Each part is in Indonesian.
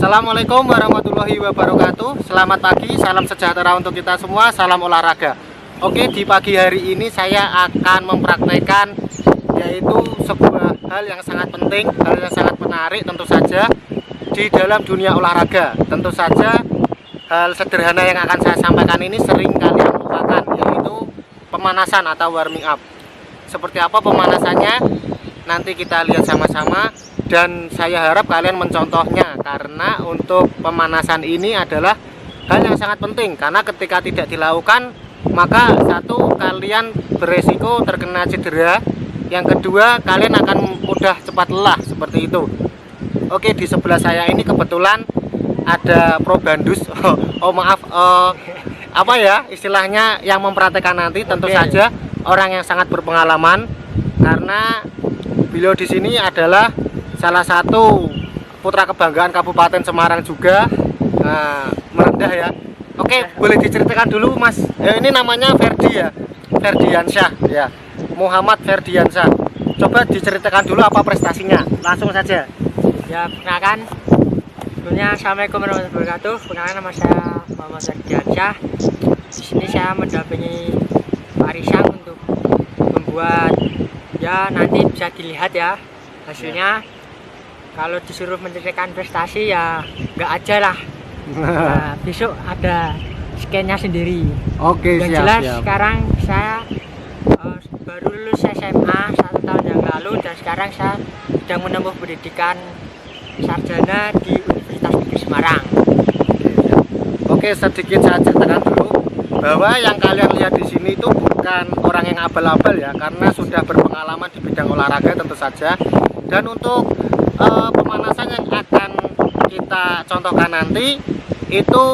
Assalamualaikum warahmatullahi wabarakatuh. Selamat pagi, salam sejahtera untuk kita semua, salam olahraga. Oke, di pagi hari ini saya akan mempraktekkan yaitu sebuah hal yang sangat penting, hal yang sangat menarik tentu saja di dalam dunia olahraga. Tentu saja hal sederhana yang akan saya sampaikan ini sering kalian lupakan, yaitu pemanasan atau warming up. Seperti apa pemanasannya? Nanti kita lihat sama-sama. Dan saya harap kalian mencontohnya, karena untuk pemanasan ini adalah hal yang sangat penting, karena ketika tidak dilakukan maka satu, kalian beresiko terkena cedera, yang kedua kalian akan mudah cepat lelah seperti itu. Oke, di sebelah saya ini kebetulan ada Pro Bandus apa ya istilahnya yang mempraktekkan nanti. Tentu saja orang yang sangat berpengalaman, karena beliau di sini adalah salah satu putra kebanggaan Kabupaten Semarang juga. Merendah ya. Oke, boleh diceritakan dulu Mas. Ini namanya Ferdi ya, Ferdiansyah ya, Muhammad Ferdiansyah. Coba diceritakan dulu apa prestasinya, langsung saja. Ya, perkenalkan, sebelumnya Assalamualaikum warahmatullahi wabarakatuh. Perkenalkan, nama saya Muhammad Ferdiansyah. Di sini saya mendampingi Pak Risang untuk membuat, ya nanti bisa dilihat ya hasilnya. Kalau disuruh menceritakan prestasi ya nggak aja lah. Nah, besok ada scan-nya sendiri. Oke, yang siap, jelas siap. Sekarang saya baru lulus SMA 1 tahun yang lalu, dan sekarang saya sedang menempuh pendidikan sarjana di Universitas Negeri Semarang. Oke, sedikit saya ceritakan dulu bahwa yang kalian lihat di sini itu bukan orang yang abal-abal ya, karena sudah berpengalaman di bidang olahraga tentu saja. Dan untuk pemanasan yang akan kita contohkan nanti itu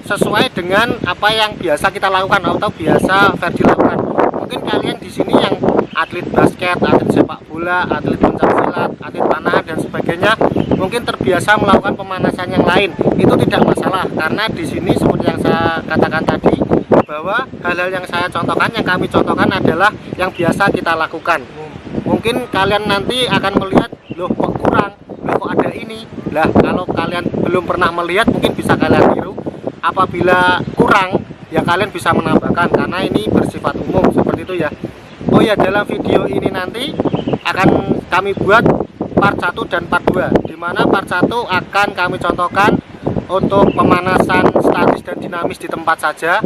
sesuai dengan apa yang biasa kita lakukan atau biasa Ferdi lakukan. Mungkin kalian di sini yang atlet basket, atlet sepak bola, atlet pencaksilat, atlet panahan dan sebagainya mungkin terbiasa melakukan pemanasan yang lain. Itu tidak masalah, karena di sini seperti yang saya katakan tadi, bahwa hal-hal yang saya contohkan, yang kami contohkan adalah yang biasa kita lakukan. Mungkin kalian nanti akan melihat, loh kok kurang, loh kok ada ini. Lah, kalau kalian belum pernah melihat mungkin bisa kalian tiru. Apabila kurang ya kalian bisa menambahkan, karena ini bersifat umum seperti itu ya. Oh ya, dalam video ini nanti akan kami buat part 1 dan part 2, dimana part 1 akan kami contohkan untuk pemanasan statis dan dinamis di tempat saja.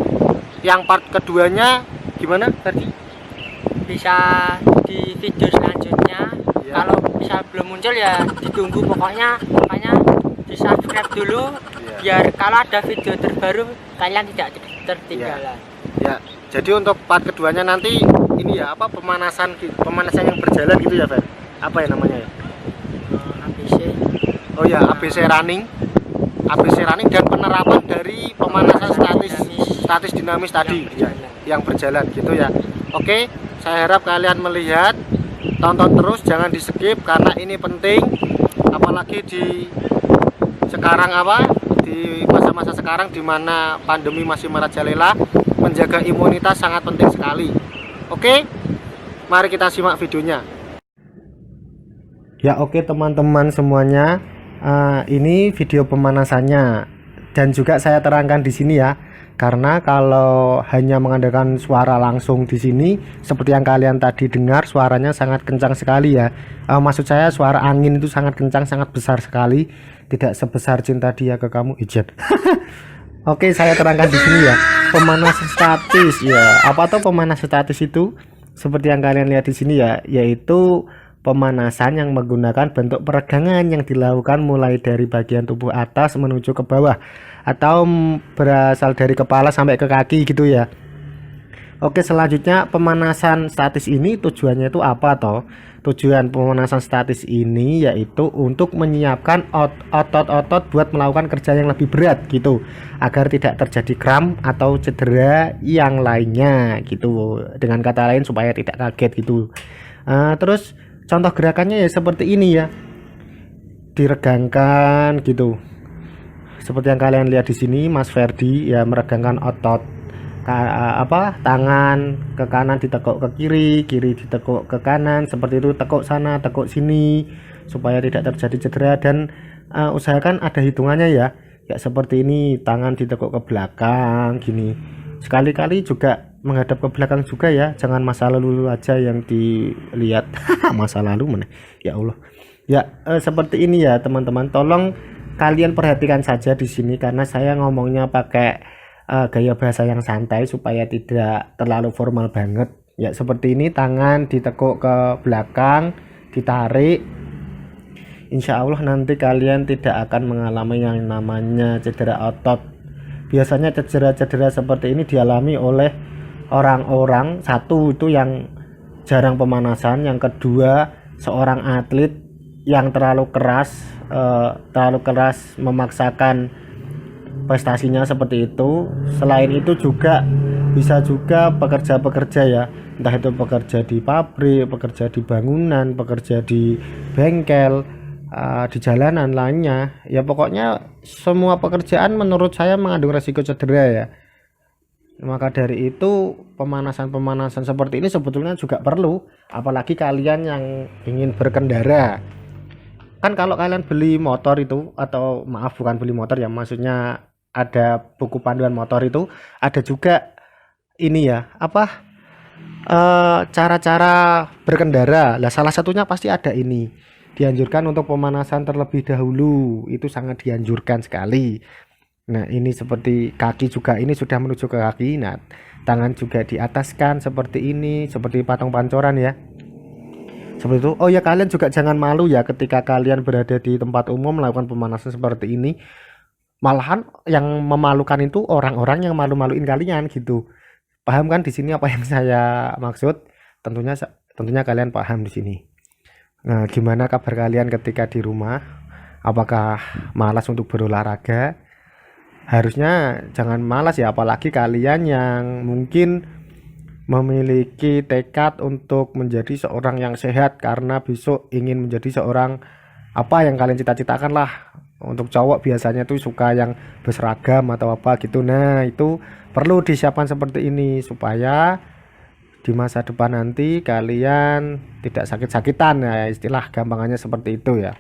Yang part keduanya gimana tadi? Bisa di video selanjutnya ya. Kalau bisa belum muncul ya ditunggu, pokoknya makanya di subscribe dulu ya. Biar kalau ada video terbaru kalian tidak tertinggalan ya. Jadi untuk part keduanya nanti ini ya, apa pemanasan yang berjalan gitu ya Fer? Apa ya namanya ya? ABC. Oh ya, ABC running dan penerapan dari pemanasan statis dinamis tadi yang berjalan gitu ya. Oke, saya harap kalian melihat, tonton terus, jangan di skip, karena ini penting, apalagi di sekarang di masa-masa sekarang di mana pandemi masih merajalela. Menjaga imunitas sangat penting sekali. Oke, mari kita simak videonya. Ya, oke teman-teman semuanya, ini video pemanasannya, dan juga saya terangkan di sini ya, karena kalau hanya mengandalkan suara langsung di sini seperti yang kalian tadi dengar, suaranya sangat kencang sekali ya. Maksud saya suara angin itu sangat kencang, sangat besar sekali, tidak sebesar cinta dia ke kamu, Ijen. Oke, saya terangkan di sini ya, pemanasan statis ya. Apa tuh pemanasan statis itu? Seperti yang kalian lihat di sini ya, yaitu pemanasan yang menggunakan bentuk peregangan yang dilakukan mulai dari bagian tubuh atas menuju ke bawah, atau berasal dari kepala sampai ke kaki gitu ya. Oke, selanjutnya pemanasan statis ini tujuannya itu apa toh? Tujuan pemanasan statis ini yaitu untuk menyiapkan otot-otot buat melakukan kerja yang lebih berat gitu, agar tidak terjadi kram atau cedera yang lainnya gitu. Dengan kata lain supaya tidak kaget gitu. Terus contoh gerakannya ya seperti ini ya, diregangkan gitu. Seperti yang kalian lihat di sini, Mas Ferdi ya meregangkan otot tangan ke kanan ditekuk ke kiri, kiri ditekuk ke kanan, seperti itu, tekuk sana tekuk sini supaya tidak terjadi cedera. Dan usahakan ada hitungannya ya. Ya seperti ini, tangan ditekuk ke belakang gini. Sekali-kali juga menghadap ke belakang juga ya, jangan masa lalu aja yang dilihat. Masa lalu mana? Ya Allah. Ya seperti ini ya teman-teman. Tolong kalian perhatikan saja di sini karena saya ngomongnya pakai gaya bahasa yang santai supaya tidak terlalu formal banget. Ya seperti ini, tangan ditekuk ke belakang, ditarik. Insya Allah nanti kalian tidak akan mengalami yang namanya cedera otot. Biasanya cedera-cedera seperti ini dialami oleh orang-orang, satu itu yang jarang pemanasan, yang kedua seorang atlet yang terlalu keras memaksakan prestasinya seperti itu. Selain itu juga bisa juga pekerja-pekerja ya, entah itu pekerja di pabrik, pekerja di bangunan, pekerja di bengkel, di jalanan lainnya ya, pokoknya semua pekerjaan menurut saya mengandung resiko cedera ya. Maka dari itu pemanasan seperti ini sebetulnya juga perlu, apalagi kalian yang ingin berkendara. Kan kalau kalian beli motor itu, atau maaf bukan beli motor ya, maksudnya ada buku panduan motor itu, ada juga ini ya, apa cara-cara berkendara. Lah salah satunya pasti ada ini. Dianjurkan untuk pemanasan terlebih dahulu, itu sangat dianjurkan sekali. Nah ini seperti kaki juga, ini sudah menuju ke kaki. Nah tangan juga diataskan seperti ini, seperti patung pancoran ya, seperti itu. Oh ya, kalian juga jangan malu ya ketika kalian berada di tempat umum melakukan pemanasan seperti ini. Malahan yang memalukan itu orang-orang yang malu-maluin kalian gitu. Paham kan di sini apa yang saya maksud? Tentunya kalian paham di sini. Nah, gimana kabar kalian ketika di rumah? Apakah malas untuk berolahraga? Harusnya jangan malas ya, apalagi kalian yang mungkin memiliki tekad untuk menjadi seorang yang sehat karena besok ingin menjadi seorang apa yang kalian cita-citakan lah. Untuk cowok biasanya tuh suka yang berseragam atau apa gitu. Nah, itu perlu disiapkan seperti ini supaya di masa depan nanti kalian tidak sakit-sakitan ya, istilah gampangannya seperti itu ya.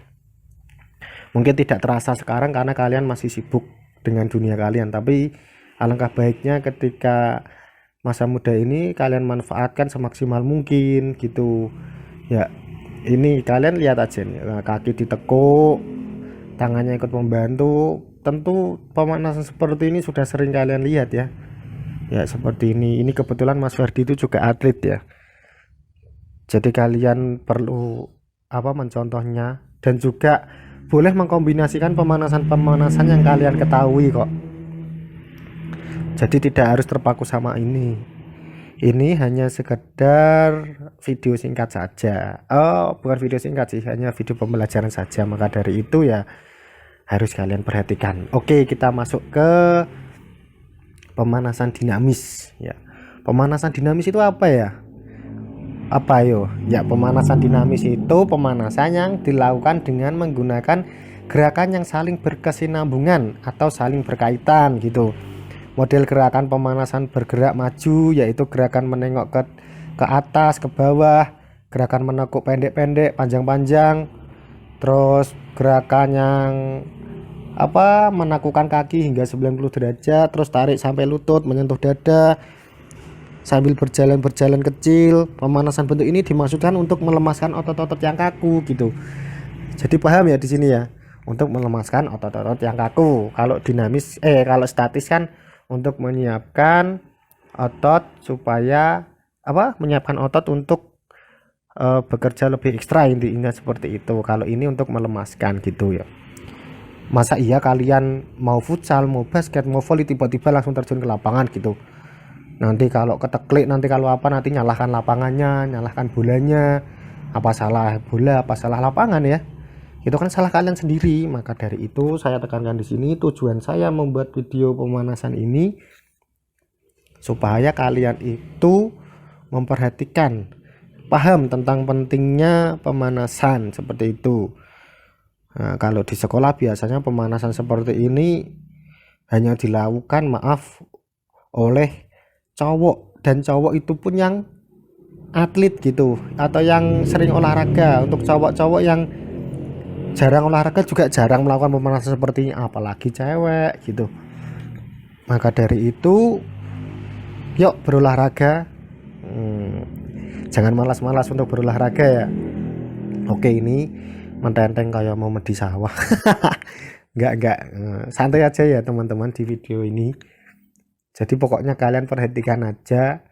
Mungkin tidak terasa sekarang karena kalian masih sibuk dengan dunia kalian, tapi alangkah baiknya ketika masa muda ini kalian manfaatkan semaksimal mungkin gitu ya. Ini kalian lihat aja nih, kaki ditekuk, tangannya ikut membantu. Tentu pemanasan seperti ini sudah sering kalian lihat ya. Ya seperti ini kebetulan Mas Ferdi itu juga atlet ya, jadi kalian perlu mencontohnya, dan juga boleh mengkombinasikan pemanasan yang kalian ketahui kok. Jadi tidak harus terpaku sama ini hanya sekedar video singkat saja. Oh bukan video singkat sih, hanya video pembelajaran saja. Maka dari itu ya harus kalian perhatikan. Oke, kita masuk ke pemanasan dinamis ya. Pemanasan dinamis itu apa ya? Ya, pemanasan dinamis itu pemanasan yang dilakukan dengan menggunakan gerakan yang saling berkesinambungan atau saling berkaitan gitu. Model gerakan pemanasan bergerak maju yaitu gerakan menengok ke atas, ke bawah, gerakan menekuk pendek-pendek, panjang-panjang, terus gerakan yang menakukan kaki hingga 90 derajat, terus tarik sampai lutut menyentuh dada sambil berjalan kecil. Pemanasan bentuk ini dimaksudkan untuk melemaskan otot-otot yang kaku gitu. Jadi paham ya di sini ya, untuk melemaskan otot-otot yang kaku. Kalau kalau statis kan untuk menyiapkan otot supaya menyiapkan otot untuk bekerja lebih ekstra, intinya seperti itu. Kalau ini untuk melemaskan gitu ya. Masa iya kalian mau futsal, mau basket, mau volley tiba-tiba langsung terjun ke lapangan gitu? Nanti kalau keteklik, nanti nyalahkan lapangannya, nyalahkan bolanya. Apa salah bola, apa salah lapangan ya? Itu kan salah kalian sendiri. Maka dari itu saya tekankan di sini, tujuan saya membuat video pemanasan ini supaya kalian itu memperhatikan, paham tentang pentingnya pemanasan seperti itu. Nah, kalau di sekolah biasanya pemanasan seperti ini hanya dilakukan oleh cowok, dan cowok itu pun yang atlet gitu atau yang sering olahraga. Untuk cowok-cowok yang jarang olahraga juga jarang melakukan pemanasan seperti ini, apalagi cewek gitu. Maka dari itu yuk berolahraga. Jangan malas-malas untuk berolahraga ya. Oke, ini mententeng kayak mau di sawah. Enggak, santai aja ya teman-teman di video ini. Jadi pokoknya kalian perhatikan aja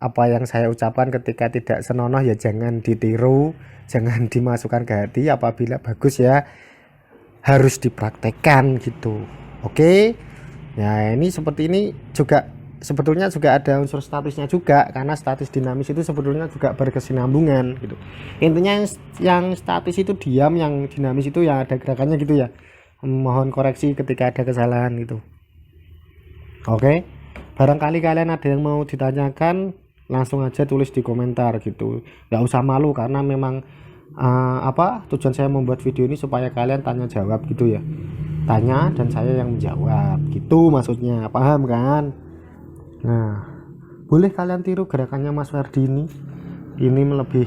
apa yang saya ucapkan ketika tidak senonoh ya jangan ditiru, jangan dimasukkan ke hati. Apabila bagus ya harus dipraktekkan gitu. Oke. Ya ini seperti ini juga sebetulnya juga ada unsur statisnya juga, karena statis dinamis itu sebetulnya juga berkesinambungan gitu. Intinya yang statis itu diam, yang dinamis itu yang ada gerakannya gitu ya. Mohon koreksi ketika ada kesalahan gitu. Oke, barangkali kalian ada yang mau ditanyakan, langsung aja tulis di komentar gitu. Nggak usah malu, karena memang tujuan saya membuat video ini supaya kalian tanya jawab gitu ya. Tanya dan saya yang menjawab gitu maksudnya, paham kan? Nah, boleh kalian tiru gerakannya Mas Ferdi ini lebih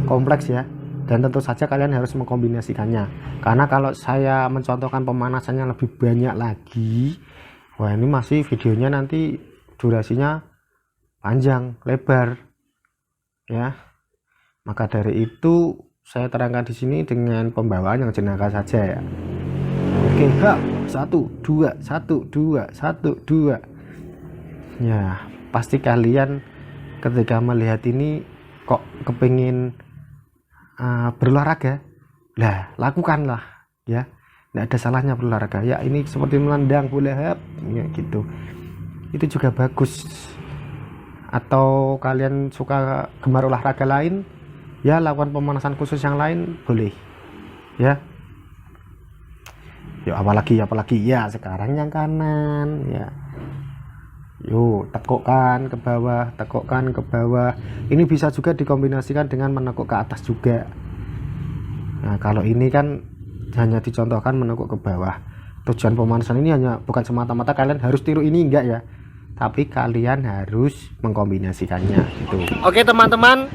kompleks ya, dan tentu saja kalian harus mengkombinasikannya, karena kalau saya mencontohkan pemanasannya lebih banyak lagi, wah ini masih videonya nanti durasinya panjang lebar ya. Maka dari itu saya terangkan di sini dengan pembawaan yang jenaka saja ya. Oke, 1 2 1 2 1 2 ya. Pasti kalian ketika melihat ini kok kepingin berolahraga, lah lakukanlah ya, nggak ada salahnya berolahraga ya. Ini seperti melandang boleh ya gitu, itu juga bagus. Atau kalian suka gemar olahraga lain ya, lakukan pemanasan khusus yang lain boleh ya. Yuk apalagi ya, sekarang yang kanan ya. Yuk tekukkan ke bawah. Ini bisa juga dikombinasikan dengan menekuk ke atas juga. Nah kalau ini kan hanya dicontohkan menekuk ke bawah. Tujuan pemanasan ini hanya bukan semata-mata kalian harus tiru ini, enggak ya, tapi kalian harus mengkombinasikannya gitu. Oke teman-teman,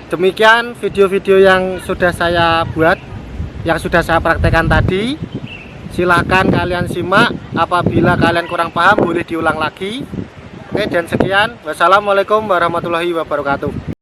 demikian video-video yang sudah saya buat, yang sudah saya praktekkan tadi. Silahkan kalian simak, apabila kalian kurang paham boleh diulang lagi. Oke, dan sekian, wassalamualaikum warahmatullahi wabarakatuh.